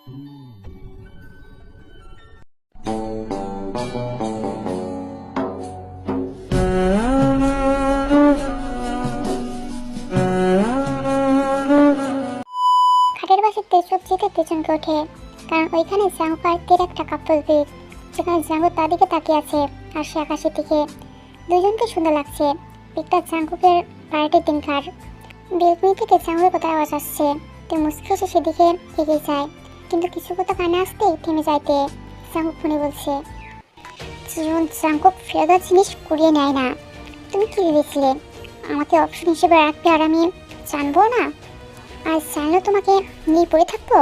খাটের পাশে সবজিতে তেচনকে ওঠে, কারণ ওইখানে জাঙ্গু আর তের একটা কাপল পিক, যেখানে জাঙ্গু তার দিকে তাকিয়ে আছে আর সে আকাশের দিকে। দুজনকে সুন্দর লাগছে। পিকটা জাঙ্গুকের পার্টির দিনকার। বেলকনি থেকে জাঙ্গুর কথার আওয়াজ আসছে। তে মুচকি এসে সেদিকে এগিয়ে যায়, কিন্তু কিছু কথা কানে আসতেই থেমে যাইতে। জাঙ্গু ফোনে বলছে, জাঙ্গুক ফেরত দেওয়ার জিনিস কুড়িয়ে নেয় না। তুমি কি ভেবেছিলে আমাকে অপশন হিসেবে রাখবে আর আমি জানবো না? আর জানলেও তোমাকে নিয়ে পড়ে থাকবো?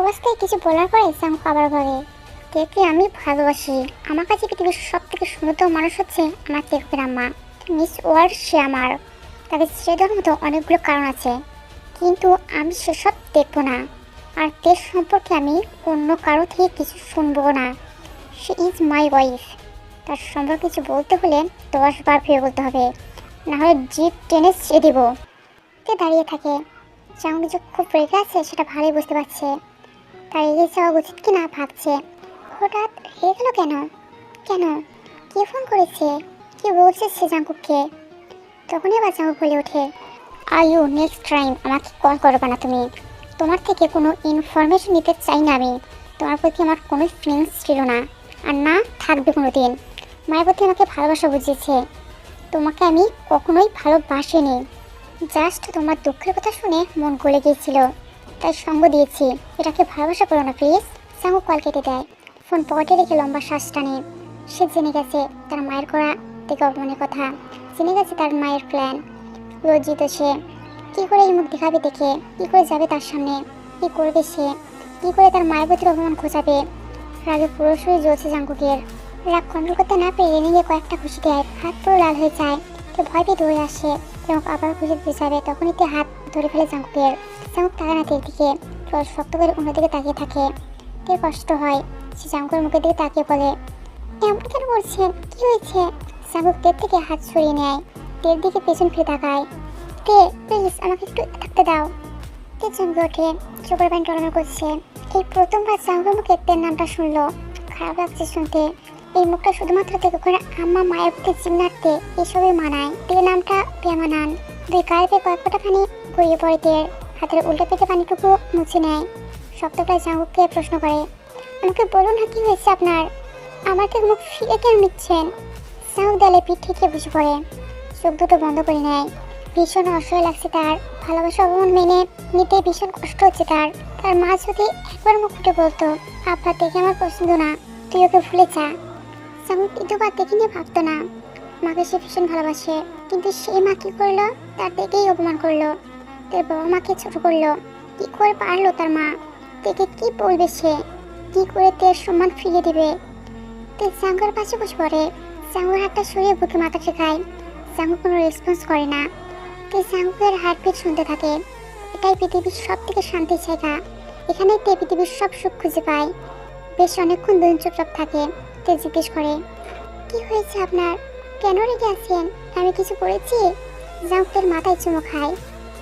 অবস্থায় কিছু বলার পরে জাঙ্গু আবার বলে, তেকে আমি ভালোবাসি। আমার কাছে পৃথিবীর সব থেকে সুন্দর মানুষ হচ্ছে আমার তেকের আম্মা, মিস ওয়ার্ল্ড। সে আমার, তাকে ছেড়ে দেওয়ার মতো অনেকগুলো কারণ আছে, কিন্তু আমি সেসব দেখবো না। আর তের সম্পর্কে আমি অন্য কারো থেকে কিছু শুনবো না। সে ইজ মাই ওয়াইফ। তার সম্পর্কে কিছু বলতে হলে 10 বার ভেবে বলতে হবে, নাহলে জিপ টেনে ছেড়ে দেবো। তে দাঁড়িয়ে থাকে। জাঙ্গু কিছু খুব রেগে আছে সেটা ভালোই বুঝতে পারছে। তার এগিয়ে যাওয়া উচিত কিনা ভাবছে। হঠাৎ রেগে গেল কেন? কেন? কে ফোন করেছে? কি বলছে সে জাঙ্গুকে? তখনই আবার জাঙ্গু বলে ওঠে, আয়ু নেক্সট টাইম আমাকে কল করবে না তুমি। তোমার থেকে কোনো ইনফরমেশন নিতে চাই না আমি। তোমার প্রতি আমার কোনো ফিলিংস ছিল না, আর না থাকবে কোনো দিন। মায়ের প্রতি আমাকে ভালোবাসা বুঝিয়েছে, তোমাকে আমি কখনোই ভালোবাসিনি। জাস্ট তোমার দুঃখের কথা শুনে মন গলে গিয়েছিল, তাই সঙ্গ দিয়েছি। এটাকে ভালোবাসা করো না প্লিজ। জাঙ্গু কল কেটে দেয়। ফোন পকেটে রেখে লম্বা শ্বাস টানে। সে জেনে গেছে তার মায়ের করা থেকে অপমানের কথা, জেনে গেছে তার মায়ের প্ল্যান। লজ্জিত সে। কী করে এই মুখ দেখাবে দেখে? কী করে যাবে তার সামনে? কী করবে সে? কী করে তার মায়ের প্রতি অপমান খোঁজাবে? রাগে পুরোপুরি জ্বলছে জাঙ্গুকের। রাগ কন্ট্রোল করতে না পেরে রেগে কয়েকটা খুশি দেয়। হাত পুরো লাল হয়ে যায়। তো ভয় পেয়ে দৌড়ে আসে এবং আবার খুশি দিতে যাবে, তখনই তে হাত ধরে ফেলে জাঙ্গুকের। জাঙ্গুক তাকায় না তের দিকে, চোখ শক্ত করে অন্যদিকে তাকিয়ে থাকে। তের কষ্ট হয়। সে জাঙ্গুকের মুখের দিকে তাকিয়ে বলে, এমন কেন করছেন? কি হয়েছে? জাঙ্গুক তের থেকে হাত সরিয়ে নেয়। তের দিকে পেছন ফিরে তাকায়। তে প্লিজ আমাকে একটু থাকতে দাও। তে চমকে ওঠে, চোখের পানি টলমল করছে। এই প্রথমবার জাঙ্গুর মুখে তের নামটা শুনলো। খারাপ লাগছে শুনতে। এই মুখটা শুধুমাত্র থেকে করে আম্মা মায়ের প্রতি জিমনাতে এসবই মানায়। তে নামটা বেমানান। দুই গায়ে পেয়ে কয়েক ফোঁটা পানি গড়িয়ে পড়ে তের। হাতের উল্টে পেটে পানিটুকু মুছে নেয়। শক্ত করে জাঙ্গুককে প্রশ্ন করে, আমাকে বলুন না কি হয়েছে আপনার? আমাকে মুখ ফিরে কেন নিচ্ছেন? জাঙ্গুক দেয়ালে পিঠ থেকে বসে পড়ে, চোখ দুটো বন্ধ করে নেয়। ভীষণ অসহায় লাগছে তার। ভালোবাসা অপমান মেনে নিতে ভীষণ কষ্ট হচ্ছে তার। তার মা যদি একবার মুখ ফুটে বলতো, আব্বা দেখে আমার পছন্দ না, তুই ওকে ভুলে যা। জাঙ্গুক দ্বিতীয়বার দেখে নিয়ে ভাবতো না। মাকে সে ভীষণ ভালোবাসে, কিন্তু সেই মা কি করলো? তার দেখেই অপমান করলো। তার বাবা মাকে ছোট করলো। কি করে পারলো তার মা? দেখে কি বলবে সে? কি করে তের সম্মান ফিরিয়ে দেবে? তে জাঙ্গুর পাশে বসে পড়ে। জাঙ্গুর হাতটা সরিয়ে বুকে মাথা ঠেকায়। জাঙ্গু কোনো রেসপন্স করে না। তে জাঙ্গুকের হার্টবিট শুনতে থাকে। এটাই পৃথিবীর সব থেকে শান্তির জায়গা। এখানেই তে পৃথিবীর সব সুখ খুঁজে পায়। বেশ অনেকক্ষণ দুজন চুপচাপ থাকে। তে জিজ্ঞেস করে, কি হয়েছে আপনার? কেন রেগে আছেন? আমি কিছু করেছি? জাঙ্গুকের মাথায় চুমো খায়।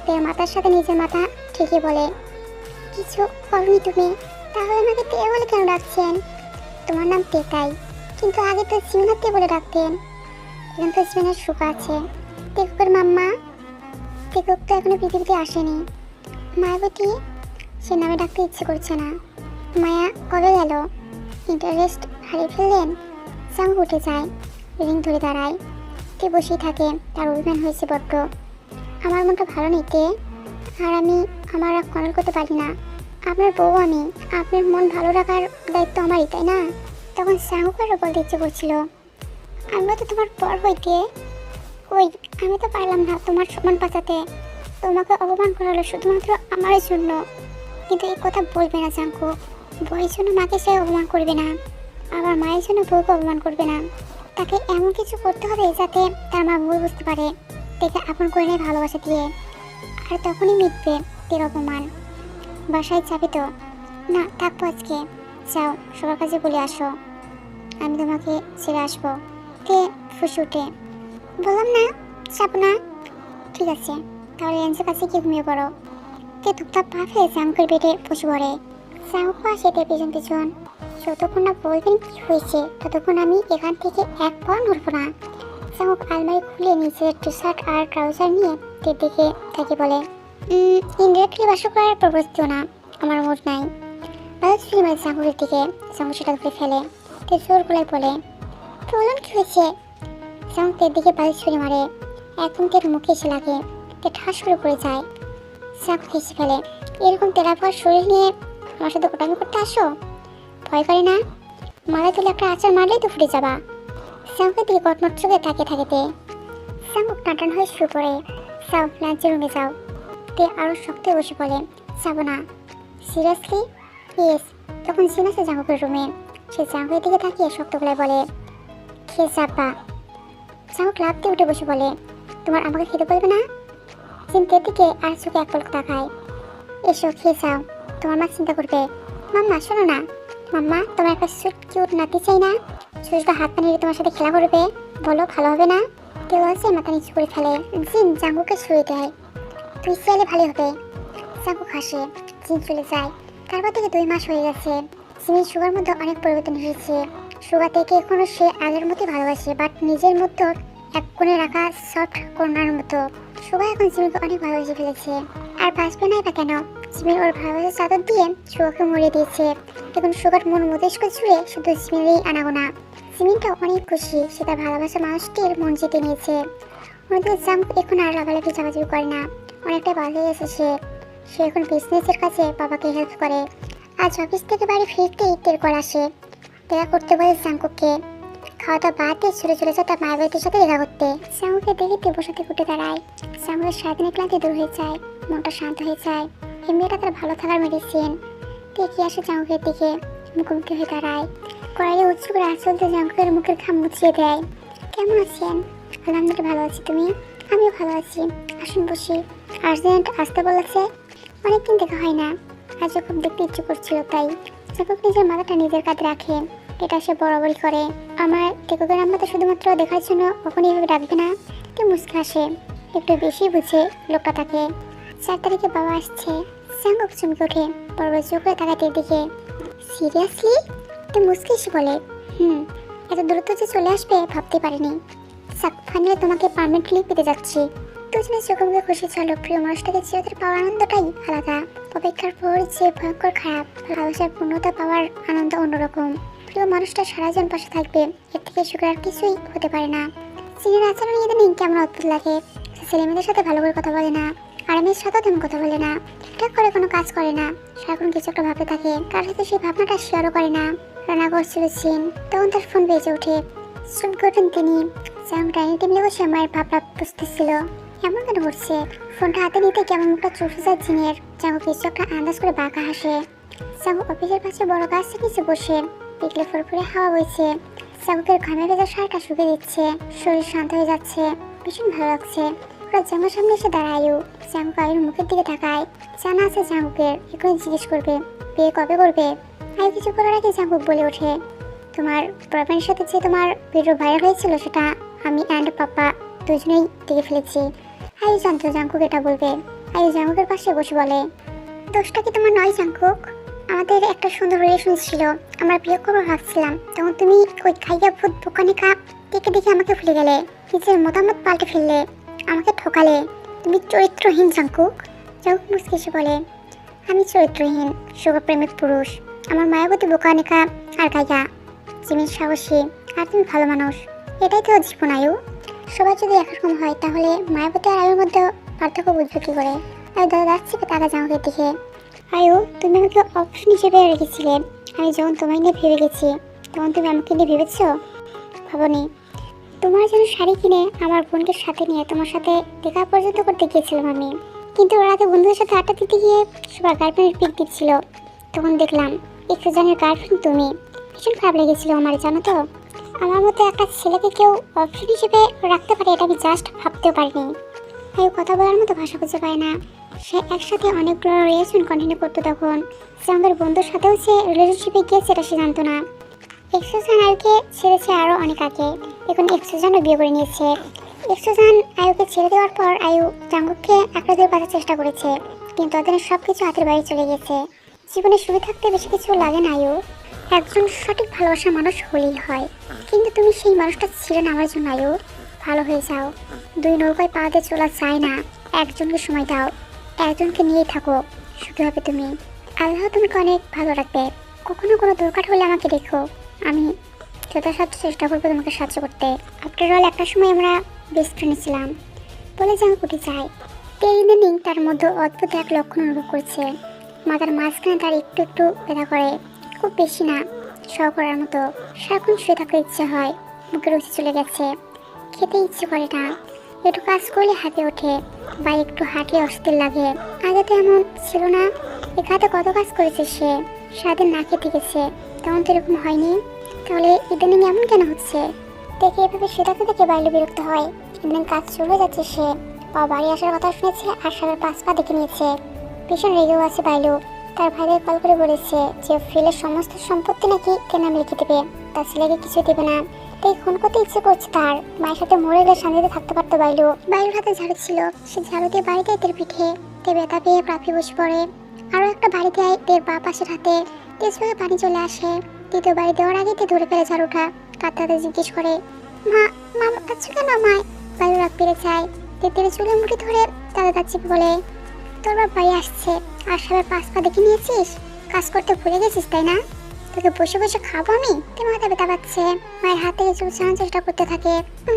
তে মাথার সাথে নিজের মাথা ঠেকে বলে, কিছু করনি তুমি। তাহলে আমাকে তে বলে কেন ডাকছেন? তোমার নাম তে তাই, কিন্তু আগে তো জিমিনা তে বলে ডাকতেন। এখন তো জিমিনার সুখ আছে। তেকুকের মাম্মা। তেকুক তো এখনো পৃথিবীতে আসেনি। মায়াবতী সে নামে ডাকতে ইচ্ছে করছে না। মায়া কবে গেল? ইন্টারেস্ট হারিয়ে ফেললেন? জাঙ্গু উঠে যায়, রিং ধরে দাঁড়ায়। তে বসেই থাকে। তার অভিমান হয়েছে বড্ড। আমার মনটা ভালো নেই তে, আর আমি আমার রাগ কন্ট্রোল করতে পারি না। আপনার বউ আমি, আপনার মন ভালো রাখার দায়িত্ব আমারই, তাই না? তখন জাঙ্গুকেরও বলতে ইচ্ছে করছিল, আমরা তো তোমার পর হইতে। ওই আমি তো পারলাম না তোমার সম্মান বাঁচাতে। তোমাকে অপমান করা হলো শুধুমাত্র আমার জন্য। কিন্তু এই কথা বলবে না জাঙ্গু। বউয়ের জন্য মাকে সে অপমান করবে না, আবার মায়ের জন্য বউকে অপমান করবে না। তাকে এমন কিছু করতে হবে যাতে তার মা ভুল বুঝতে পারে, দেখে আপন করে নেয় ভালোবাসা দিয়ে। আর তখনই মিটবে তের অপমান। বাসায় যাবে তো? না, থাকবো আজকে। যাও, সবার কাছে বলে আসো আমি তোমাকে ছেড়ে আসবো। তে ফুসে উঠে, বললাম না যাবো না। ঠিক আছে, তাহলে লেন্সের কাছে গিয়ে ঘুমিয়ে পড়ো। তে ধুপধাপ পা ফেলে জাঙ্গুকের বেডে বসে পড়ে। জাঙ্কুকও আসে এদের পিছন পিছন। যতক্ষণ না বলবেন কি হয়েছে ততক্ষণ আমি এখান থেকে এক পা নড়বো না। জাঙ্কুক আলমারি খুলে নিজের টি শার্ট আর ট্রাউজার নিয়ে তীর দিকে তাকে বলে, ইনডিরেক্টলি বাসা করার প্রপোজ দিও না, আমার মুড নাই। বাজার ছুরি মারে জাঙ্কুকের দিকে। জাঙ্কুক সেটা ধরে ফেলে। তে জোর গলায় বলে, বলুন কি হয়েছে। জাঙ্কুক তের দিকে বাজার ছুরি মারে। একদম তের মুখে এসে লাগে। তে ঠাস করে পড়ে যায়। জাঙ্কুক হেসে ফেলে, এরকম তেরা পর শরীর নিয়ে আমার সাথে কোটামি করতে আসো? ভয় করে না? মারা তুলে একটা আচার মারলেই তো ফুটে যাবা। জাঙ্কুকের দিকে কটমট চোখে থাকে থাকেতে জাঙ্কুক টানটান হয়ে শুয়ে পড়ে। যাও লাঞ্চের রুমে যাও। তে আরও শক্ত বসে বলে, যাবো না। সিরিয়াসলি? ইয়েস। তখন জিন আছে জাঙ্কুকের রুমে। সে জাঙ্কুকের দিকে তাকিয়ে শক্ত গলায় বলে, খেয়ে যাবা। জাঙ্কুক লাফ দিয়ে উঠে বসে বলে, তোমার আমাকে খেতে বলবে না? জিন তের দিকে আর চোখে এক পলক তাকায়। এসো খেয়ে যাও, তোমার মা চিন্তা করবে। মাম্মা শোনো না, মাম্মা তোমার একটা সুট কিউট নাতি চাই না? সুজটা হাত পানিয়ে তোমার সাথে খেলা করবে, বলো ভালো হবে না? কেউ আছে মাথা নিচু করে ফেলে। জিন জাঙ্কুকে শুয়ে দেয়, তুই চাইলে ভালো হবে। জাঙ্কুক হাসে। জিন চলে যায়। তারপর থেকে 2 মাস হয়ে গেছে। জিনের সুগার মধ্যে অনেক পরিবর্তন হয়েছে। সুগা থেকে এখনো সে আগের মতোই ভালোবাসে, বাট নিজের মতো এক কোণে রাখা সফট কর্নার মতো। সুগা এখন জিমিকে অনেক ভালোবেসে ফেলেছে। আর বাঁচবে নাই বা কেন? জিমির ওর ভালোবাসার চাদর দিয়ে সুগাকে মরিয়ে দিয়েছে। এখন সুগার মন মস্তিষ্ক জুড়ে শুধু জিমিরই আনাগোনা। জিমিনটা অনেক খুশি, সে তার ভালোবাসা মানুষটির মন জিতে নিয়েছে। অন্যদিকে জাঙ্কুক এখন আর লাভালাভি চাপাচাপি করে না, অনেকটাই ভালো হয়ে গেছে সে। সে এখন বিজনেসের কাছে বাবাকে হেল্প করে। আজ অফিস থেকে বাড়ি ফিরতেই তের কল আসে। দেখা করতে বলে জাঙ্কুককে। খাওয়া দাওয়া বাদ দিয়ে ছুটে চলে যায় তার মায়ের বাড়ির সাথে দেখা করতে। জাঙ্কুকে দেখে তে বসাতে উঠে দাঁড়ায়। জাঙ্কুকের সারাদিনের ক্লান্তি দূর হয়ে যায়, মনটা শান্ত হয়ে যায়। এই মেয়েটা তার ভালো থাকার মেডিসিন। তে কি আসে জাঙ্কুকের দিকে, মুখোমুখি হয়ে দাঁড়ায়। কড়াইয়ে উঁচু করে আঁচল দিয়ে জাঙ্কুকের মুখের ঘাম মুছিয়ে দেয়। কেমন আছেন? আলহামদুলিল্লাহ ভালো আছি, তুমি? আমিও ভালো আছি, আসুন বসি। আর্জেন্ট আসতে বলেছে? অনেকদিন দেখা হয় না, আজও খুব দেখতে ইচ্ছে করছিল তাই। জাঙ্কুক নিজের মাথাটা নিজের কাঁধে রাখে। এটা সে বরাবরই করে। আমার টেকুকের আম্মাতে শুধুমাত্র দেখার জন্য কখনই এভাবে ডাকবে না। তে মুচকে আসে, একটু বেশি বুঝে লোকটা তাকে। 4 তারিখে বাবা আসছে। জাঙ্কুক চমকে ওঠে, বড় বড় চোখ করে তাকাতে দিকে। সিরিয়াসলি? তে মুচকে এসে বলে, এত দ্রুত যে চলে আসবে ভাবতে পারিনি। ফাইনালি তোমাকে পার্মানেন্টলি পেতে যাচ্ছি। দুজনের চোখে মুখে খুশি ছিল। প্রিয় মানুষটাকে চিরতরে পাওয়ার আনন্দটাই আলাদা। অপেক্ষার পর যে ভয়ঙ্কর খারাপ, ভালোবাসার পূর্ণতা পাওয়ার আনন্দ অন্যরকম। প্রিয় মানুষটা সারা জীবন পাশে থাকবে, এর থেকে সুখের আর কিছুই হতে পারে না। সিনের আচরণ ইদানিং কেমন অদ্ভুত লাগে। ছেলেমেয়েদের সাথে ভালো করে কথা বলে না, আর মেয়ের সাথেও তেমন কথা বলে না। ঠিকঠাক করে কোনো কাজ করে না, সারাক্ষণ কিছু একটা ভাবতে থাকে। কার সাথে সেই ভাবনাটা শেয়ারও করে না। রান্না করছিল সিন, তখন তার ফোন বেজে ওঠে। চুপ করেন তিনি। ডাইনিং টেবিলে বসে মায়ের ভাবনা বুঝতেছিল এমন কেন করছে। ফোনটা হাতে নিতে কেমন মুখটা চুপে যায় জিনের। জাঙ্কুক কিছু একটা আন্দাজ করে বাঁকা হাসে। জাঙ্কুক অফিসের পাশে বড় গাছের নিচে বসে বিকেলে ফুরফুরে হাওয়া বইছে। জাঙ্কুকের ঘামে ভেজা শাড়িটা শুকিয়ে দিচ্ছে। শরীর শান্ত হয়ে যাচ্ছে, ভীষণ ভালো লাগছে। ওরা জামার সামনে এসে দাঁড়ায় আয়ু। জাঙ্কুক আয়ুর মুখের দিকে তাকায়। জানা আছে জাঙ্কুকের এখনই জিজ্ঞেস করবে বিয়ে কবে করবে। আয়ু কিছু করার আগে জাঙ্কুক বলে ওঠে, তোমার বয়ফ্রেন্ডের সাথে যে তোমার ভিডিও ভাইরাল হয়েছিল সেটা আমি অ্যান্ড পাপা দুজনেই দেখে ফেলেছি। আয়ু জানতো জাঙ্কুক এটা বলবে। আয়ু জাঙ্কুকের পাশে বসে বলে, দোষটা কি তোমার নয় জাঙ্কুক? আমাদের একটা সুন্দর রিলেশন ছিল, আমরা বিয়ে করবো ভাবছিলাম। তখন তুমি ওই খাইয়া ভূত বোকানিকা দেখে দেখে আমাকে ভুলে গেলে, নিজের মতামত পাল্টে ফেললে, আমাকে ঠকালে। তুমি চরিত্রহীন জাঙ্কুক। জাঙ্কুক মুচকে এসে বলে, আমি চরিত্রহীন, শুভপ্রেমিক পুরুষ। আমার মায়াবতী বোকানিকা আর গাইয়া, জিমির সাহসী, আর তুমি ভালো মানুষ। এটাই তো জীবন আয়ু। সবাই যদি একরকম হয় তাহলে মায়াবতী আর আয়ুর মধ্যে পার্থক্য বুঝবে কি করে? আয়ু দাদা যাচ্ছে তারা জাঙ্কুকের দিকে। আয়ু, তুমি আমাকে অপশন হিসেবে রেখেছিলে। আমি যখন তোমায় নিয়ে ভেবে গেছি তখন তুমি আমাকে নিয়ে ভেবেছ? ভাবনি। তোমার জন্য শাড়ি কিনে আমার বোনকে সাথে নিয়ে তোমার সাথে দেখা পর্যন্ত করতে গিয়েছিলাম আমি। কিন্তু রাতে বন্ধুদের সাথে আড্ডা দিতে গিয়ে সবার গার্লফ্রেন্ডের পিক দিচ্ছিল। তখন দেখলাম একজনের গার্লফ্রেন্ড তুমি। ভীষণ খারাপ লেগেছিল আমার, জানো তো। আমার মতো একটা ছেলেকে কেউ অপশন হিসেবে রাখতে পারে এটা আমি জাস্ট ভাবতেও পারিনি। আয়ু কথা বলার মতো ভাষা খুঁজে পায় না। সে একসাথে অনেকগুলো রিলেশন কন্টিনিউ করতো তখন। সে আমাদের বন্ধুর সাথেও সে রিলেশনশিপে গিয়েছে এটা সে জানতো না। এক্সোজান আয়ুকে ছেড়েছে আরও অনেক আগে। এখন এক্সোজানও বিয়ে করে নিয়েছে। এক্সোজান আয়ুকে ছেড়ে দেওয়ার পর আয়ু জাঙ্কুককে একটা দিয়ে বাঁচার চেষ্টা করেছে, কিন্তু ওদের সব কিছু হাতের বাইরে চলে গেছে। জীবনে সুখে থাকতে বেশি কিছু লাগে না আয়ু। একজন সঠিক ভালোবাসার মানুষ হলেই হয়। কিন্তু তুমি সেই মানুষটা ছিলে না আমার জন্য আয়ু। ভালো হয়ে যাও। দুই নৌকায় পা দিয়ে চলা যায় না। একজনকে সময় দাও, একজনকে নিয়েই থাকো। সুখী হবে তুমি। আল্লাহ তোমাকে অনেক ভালো রাখবে। কখনো কোনো দরকার হলে আমাকে দেখো। আমি যথাসাধ্য চেষ্টা করবো তোমাকে সাহায্য করতে। আফটার অল একটা সময় আমরা বেস্ট ফ্রেন্ড ছিলাম বলে যে আমি কুটি চাই। ইদানিং তার মধ্যে অদ্ভুত এক লক্ষণ অনুভব করছে। মাথার মাঝখানে তার একটু একটু ব্যথা করে, খুব বেশি না, শখ করার মতো। সারাক্ষণ শুয়ে থাকতে ইচ্ছে হয়, মুখে রুচি চলে গেছে, খেতে ইচ্ছে করে না। একটু কাজ করলে হাতে ওঠে বা একটু হাঁটলে অস্থির লাগে। আগে তো এমন ছিল না। এখানে কত কাজ করেছে সে, সারাদিন না খেতে গেছে, তেমন তো এরকম হয়নি। তাহলে ইদানিং এমন কেন হচ্ছে? দেখে এভাবে শুয়ে থাকতে থেকে বাইরে বিরক্ত হয়। ইদানিং কাজ চলে যাচ্ছে সে, বা বাড়ি আসার কথা শুনেছে আর সাবের 5 পা দেখে নিয়েছে। ভীষণ রেগেও আছে বাইলু। তার ভাইদের কল করে বলেছে যে ফিলের সমস্ত সম্পত্তি নাকি কেনা লিখে দেবে, তার ছেলেকে কিছু দেবে না। তাই খুন করতে ইচ্ছে করছে তার। মায়ের সাথে মরে গেলে শান্তিতে থাকতে পারতো বাইলু। বাইলুর হাতে ঝাড়ু ছিল, সে ঝাড়ু দিয়ে বাড়ি দেয় তের পিঠে। তে ব্যথা পেয়ে প্রাপি বসে পড়ে। আরও একটা বাড়ি দেয় তের বা পাশের হাতে। তেজ চোখে পানি চলে আসে। দ্বিতীয় বাড়ি দেওয়ার আগে তে ধরে ফেলে ঝাড়ুটা। কাঁদতে কাঁদতে জিজ্ঞেস করে, মা মা কাচ্ছ কেন মায়? বাইলু রাগ পেরে যায়। তের চুলে মুঠি ধরে তাদের কাছে বলে, তোর বাপ বাড়ি আসছে আর সাবের 5 পা দেখে নিয়েছিস? কাজ করতে ভুলে গেছিস তাই না? তোকে বসে বসে খাবো আমি? তে মাথা ব্যথা পাচ্ছে। মায়ের হাত থেকে চুল ছাড়ানোর চেষ্টা করতে থাকে।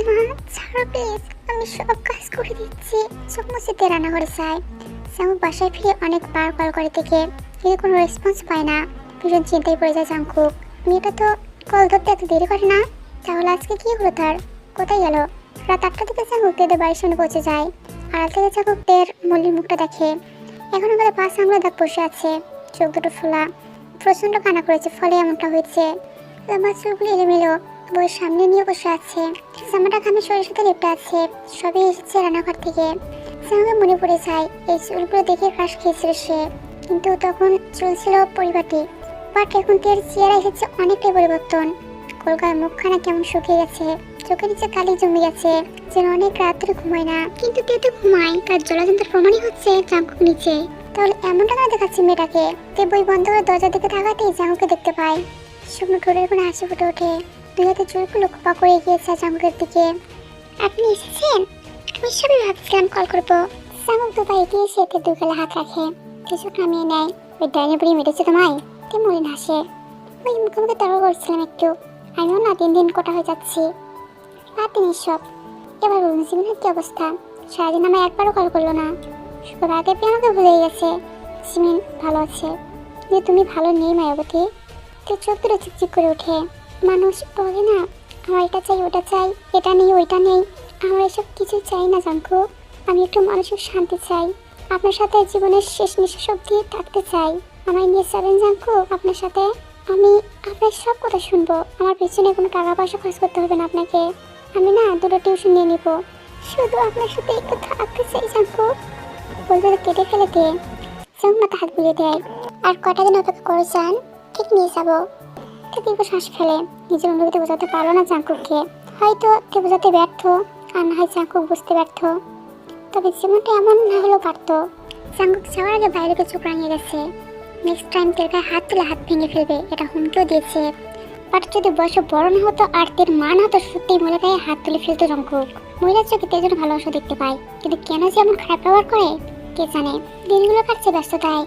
মা ছাড়ো প্লিজ, আমি সব কাজ করে দিচ্ছি। চোখ মুছিতে রান্না করে চায়। জাঙ্কু বাসায় ফিরে অনেকবার কল করে থেকে, কিন্তু কোনো রেসপন্স পায় না। ভীষণ চিন্তায় পড়ে যায় জাঙ্কুক। মেয়েটা তো কল ধরতে এত দেরি করে না। তাহলে আজকে কি হলো তার? কোথায় গেল? রাত 8টার দিকে জাঙ্কুক তেদের বাড়ির সামনে পৌঁছে যায়। আড়াল থেকে জাঙ্কুক তের মল্লির মুখটা দেখে। এখনো বলে 5 আঙুলের দাগ বসে আছে, চোখ দুটো ফোলা, প্রচন্ড কান্না করেছে, ফলে এমনটা হয়েছে। লম্বা চুলগুলি এলোমেলো, বইয়ের সামনে নিয়ে বসে আছে। জামাটা ঘামে শরীরের সাথে লেপটে আছে। সবই এসেছে রান্নাঘর থেকে। জামাকে মনে পড়ে যায় এই চুলগুলো দেখে ক্রাশ খেয়েছিল সে, কিন্তু তখন চুল ছিল পরিপাটি। বাট এখন তের চেহারা এসেছে অনেকটাই পরিবর্তন। কলকার মুখখানা কেমন শুকিয়ে গেছে, চোখের নিচে কালি জমে গেছে, যেন অনেক রাত ধরে ঘুমায় না। কিন্তু তে তো ঘুমায়, তার জলাজন্তার প্রমাণই হচ্ছে জাঙ্কুক নিচে। তাহলে এমনটা কেন দেখাচ্ছে মেয়েটাকে? তে বই বন্ধ করে দরজার দিকে তাকাতেই জাঙ্কুকে দেখতে পায়। শুকনো ঠোঁটের কোনো হাসি ফুটে ওঠে। দুই হাতে চুলগুলো খোপা করে গিয়েছে জাঙ্কুকের দিকে। আপনি এসেছেন? আমি সবই ভাবছিলাম কল করবো। জাঙ্কুক দুপা এগিয়ে এসে তে দুই গালে হাত রাখে, কিছু নামিয়ে নেয়। ওই ডাইনি বুড়ি মেরেছে তোমায়? তে মলিন হাসে। ওই মুখে মুখে তর্ক করছিলাম একটু। আমিও না দিন দিন কোটা হয়ে যাচ্ছি। আর তিনি সব। এবার বলুন সিমিনের কি অবস্থা? সারাদিন আমায় একবারও কল করলো না। শুক্র রাতে পেয়ে আমাকে ভুলে গেছে। সিমিন ভালো আছে, যে তুমি ভালো নেই মায়াবতী। তো চোখ দুটো চিকচিক করে ওঠে। মানুষ বলে না, আমার এটা চাই ওটা চাই, এটা নেই ওইটা নেই। আমার এসব কিছু চাই না জাঙ্কু। আমি একটু মানসিক শান্তি চাই। আপনার সাথে জীবনের শেষ নিঃশ্বাস অবধি থাকতে চাই। আমায় নিয়ে যাবেন জাঙ্কু আপনার সাথে? আমি আপনার সব কথা শুনবো। আমার পেছনে কোনো টাকা পয়সা খরচ করতে হবে না আপনাকে। আমি না 2টা টিউশন নিয়ে নিব। শুধু আপনার সাথে একটু থাকতে চাই জাঙ্কু। বলতে কেটে ফেলে দিয়ে জাঙ্কু মাথা হাত বুলিয়ে দেয়। আর কটা দিন অপেক্ষা করে যান, ঠিক নিয়ে যাবো। তে দীর্ঘ শ্বাস ফেলে। নিজের অনুভূতি বোঝাতে পারলো না জাঙ্কুককে। হয়তো তে বোঝাতে ব্যর্থ, আর না হয় জাঙ্কুক বুঝতে ব্যর্থ। তবে জীবনটা এমন না হলেও পারত। জাঙ্কুক যাওয়ার আগে বাইরে চোখ রাঙিয়ে গেছে। নেক্সট টাইম তের গায়ে হাত তুলে হাত ভেঙে ফেলবে, এটা হুমকিও দিয়েছে। বাট যদি বয়সে বড় না হতো আর তের মা না হতো, সত্যিই মহিলা গায়ে হাত তুলে ফেলতো জাঙ্কুক। মহিলার চোখে তের জন্য ভালোবাসা দেখতে পায়, কিন্তু কেন যে এমন খারাপ ব্যবহার করে কে জানে। দিনগুলো কাটছে ব্যস্ততায়,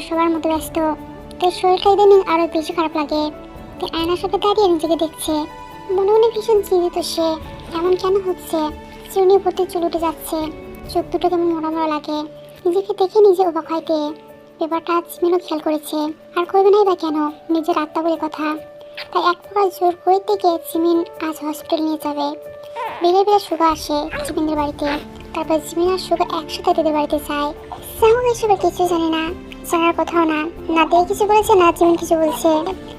সবার মতো ব্যস্ত। তের শরীরটা ইদানিং আরো বেশি খারাপ লাগে। তে আয়নার সাথে দাঁড়িয়ে নিজেকে দেখছে। মনে মনে ভীষণ চিন্তিত সে। এমন কেন হচ্ছে? চিরুনি ভর্তি চুল উঠে যাচ্ছে, চোখ দুটো কেমন মোড়া মোড়া লাগে। নিজেকে দেখে নিজে অবাক হয় তে। ব্যাপারটা জিমিনও খেয়াল করেছে। আর করবে নাই বা কেন, নিজের আত্মা বলে কথা। তাই এক প্রকার জোর করে থেকে জিমিন আজ হসপিটাল নিয়ে যাবে। বিলে বিলে সুগা আসে জিমিনের বাড়িতে। তারপর জিমিন আর সুগা একসাথে তেদের বাড়িতে যায়। জাঙ্কুক এসবে কিছু জানে না, জানার কথাও না। না তে কিছু বলেছে, না জিমিন কিছু বলছে।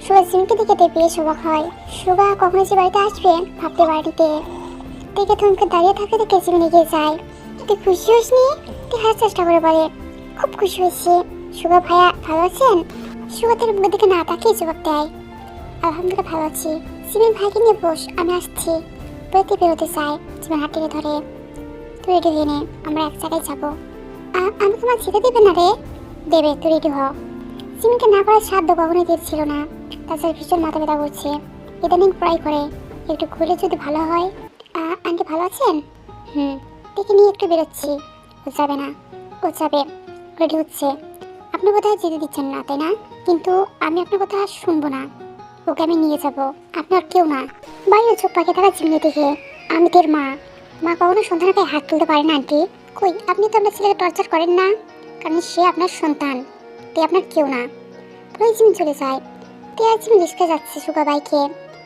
সুগা জিমিনকে দেখে তে বেশ অবাক হয়। সুগা কখনো যে বাড়িতে আসবে ভাবতে বাড়িতে দেখে থমকে দাঁড়িয়ে থাকে দেখে জিমিন এগিয়ে যায়। তুই খুশি হসনি? তুই হাসার চেষ্টা করে বলে, খুব খুশি হয়েছি। সুগা ভাইয়া ভালো আছেন? সুগা তার মুখের দিকে না তাকিয়ে জবাব দেয়, আলহামদুলিল্লাহ ভালো আছি। জিমিন ভাইকে নিয়ে বস, আমি আসছি। বলতে বেরোতে চাই, জিমিন হাত টেনে ধরে, তুই রেডি হয়ে নে, আমরা এক জায়গায় যাবো। আমি তোমার যেতে দেবে না রে? দেবে, তুই রেডি হ। সিমিকে না করার সাধ্য কখনোই তীর ছিল না। তাছাড়া ভীষণ মাথা ব্যথা করছে, ইদানিং প্রায় করে। একটু ঘুরে যদি ভালো হয়। আন্টি ভালো আছেন? দেখে নিয়ে একটু বেরোচ্ছি। ও যাবে না? ও যাবে, রেডি হচ্ছে। আপনি কোথায় যেতে দিচ্ছেন না, তাই না? কিন্তু আমি আপনার কথা শুনবো না। ওকে আমি নিয়ে যাব, আপনার কেউ না। বাইরে চোখ পাখি থাকা চিমনি দেখে, আমি তোর মা। মা কখনো সন্তানের গায়ে হাত তুলতে পারে না আন্টি। কই, আপনি তো আপনার ছেলেকে টর্চার করেন না, কারণ সে আপনার সন্তান, তে আপনার কেউ না। পুরোই জিমি চলে যায়। তে আর জিমি রিস্কে যাচ্ছে সুগা বাইকে।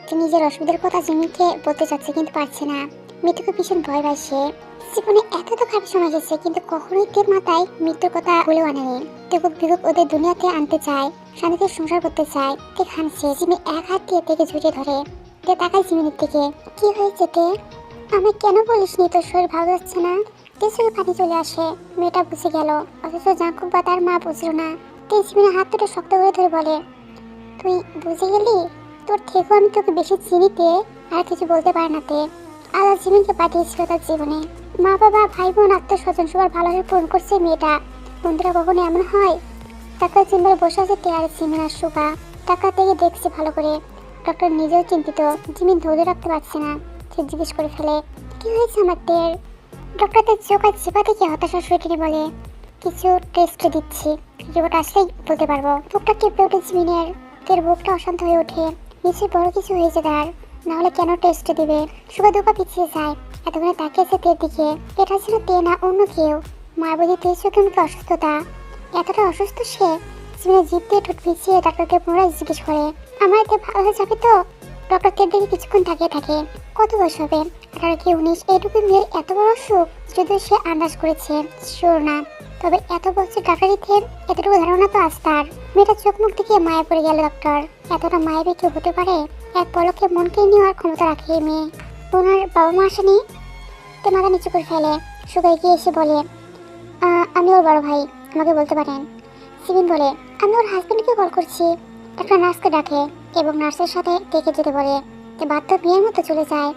সে নিজের অসুবিধার কথা জিমিকে বলতে চাচ্ছে কিন্তু পারছে না। মৃত্যুকে ভীষণ ভয় পায় সে। জীবনে এত তো খারাপ সময় গেছে, কিন্তু কখনোই তের মাথায় মৃত্যুর কথা বলেও আনেনি। তেকুক বিকুক ওদের দুনিয়াতে আনতে চায়, শান্তিতে সংসার করতে চায়। তে খানছে। জিমি এক হাত দিয়ে তেকে জড়িয়ে ধরে। তে তাকায় জিমিনের দিকে। কি হয়েছে তে? আমি কেন বলিসনি তোর শরীর ভালো যাচ্ছে না? তে চোখে পানি চলে আসে। মেয়েটা বুঝে গেল, অথচ জাঙ্কুক বা তার মা বুঝলো না। তে জিমিনের হাত দুটো শক্ত করে ধরে বলে, তুই বুঝে গেলি? তোর থেকেও আমি তোকে বেশি চিনিতে। আর কিছু বলতে পারে না তে। আল্লাহ জিমিনকে পাঠিয়েছিল তার জীবনে। মা বাবা ভাই বোন আত্মীয় স্বজন সবার ভালোভাবে পূরণ করছে মেয়েটা। বন্ধুরা কখনো এমন হয়? টাকা চেম্বারে বসে আছে তে আর জিমিন আর সুগা। টাকা থেকে দেখছে ভালো করে। ডক্টর নিজেও চিন্তিত। জিমিন ধৈর্য রাখতে পারছে না। সে জিজ্ঞেস করে ফেলে, কি হয়েছে আমার তের? ডক্টর তার চোখ আর চিপা থেকে হতাশা শুয়ে বলে, কিছু টেস্ট দিচ্ছি, রিপোর্ট আসলেই বলতে পারবো। বুকটা কেঁপে ওঠে জিমিনের। তের বুকটা অশান্ত হয়ে ওঠে। নিশ্চয়ই বড় কিছু হয়েছে তার, নাহলে কেন টেস্ট দিবে? সুগা দুপা পিছিয়ে যায়। এতক্ষণে তাকিয়েছে তের দিকে। এটা ছিল তে না অন্য কেউ। মার বুঝে তের চোখে মুখে অসুস্থতা। এতটা অসুস্থ সে? জিমিনের জিভ দিয়ে ঠোঁট পিছিয়ে ডাক্তারকে পুনরায় জিজ্ঞেস করে, আমার এতে ভালো হয়ে যাবে তো? ডক্টর তের দিকে কিছুক্ষণ তাকিয়ে থাকে। কত বয়স হবে? 18 কি 19? এইটুকু মেয়ের এত বড় অসুখ? যদি সে আন্দাজ করেছে, শিওর না। তবে এত বছর ডাক্তারিতে এতটুকু ধারণা তো আজ তার। মেয়েটার চোখ মুখ দেখে মায়া পড়ে গেল ডক্টর। এতটা মায়াবী কেউ হতে পারে? এক পলকে মনকে নেওয়ার ক্ষমতা রাখে এই মেয়ে। ওনার বাবা মা আসেনি? তে মাথা নিচু করে ফেলে। সুগা এগিয়ে এসে বলে, আমি ওর বড় ভাই, আমাকে বলতে পারেন। সিমিন বলে, আমি ওর হাজবেন্ডকে কল করছি। একটা নার্সকে ডাকে এবং নার্সের সাথে দেখে যেতে বলে। তে বাধ্য বিয়ের মতো চলে যায়।